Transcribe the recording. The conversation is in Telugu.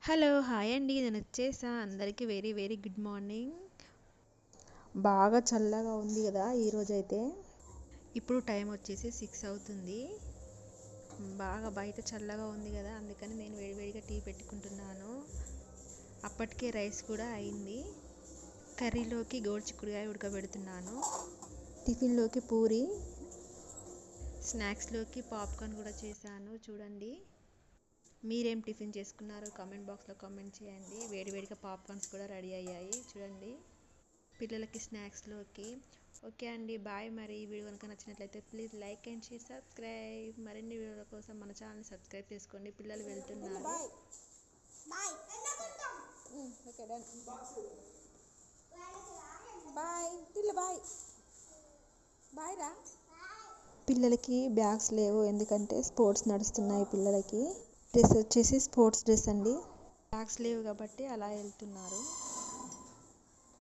హలో హాయ్ అండి, నేను వచ్చేసా. అందరికీ వెరీ వెరీ గుడ్ మార్నింగ్. బాగా చల్లగా ఉంది కదా ఈరోజైతే. ఇప్పుడు టైం వచ్చేసి 6 అవుతుంది. బాగా బయట చల్లగా ఉంది కదా, అందుకని నేను వేడివేడిగా టీ పెట్టుకుంటున్నాను. అప్పటికే రైస్ కూడా అయింది. కర్రీలోకి గోరుచిక్కుడుకాయ ఉడకబెడుతున్నాను. టిఫిన్లోకి పూరి, స్నాక్స్లోకి పాప్కార్న్ కూడా చేశాను. చూడండి, మీరేం టిఫిన్ చేసుకున్నారో కామెంట్ బాక్స్లో కామెంట్ చేయండి. వేడివేడిగా పాప్కార్న్స్ కూడా రెడీ అయ్యాయి చూడండి, పిల్లలకి స్నాక్స్లోకి. ఓకే అండి, బాయ్. మరి ఈ వీడియో కనుక నచ్చినట్లయితే please like and share, subscribe. మరిన్ని వీడియోల కోసం మన ఛానల్ని సబ్స్క్రైబ్ చేసుకోండి. పిల్లలు వెళ్తున్నారు. పిల్లలకి బ్యాగ్స్ లేవు, ఎందుకంటే స్పోర్ట్స్ నడుస్తున్నాయి. పిల్లలకి డ్రెస్ వచ్చేసి స్పోర్ట్స్ డ్రెస్ అండి. బ్యాగ్స్ లేవు కాబట్టి అలా వెళ్తున్నారు.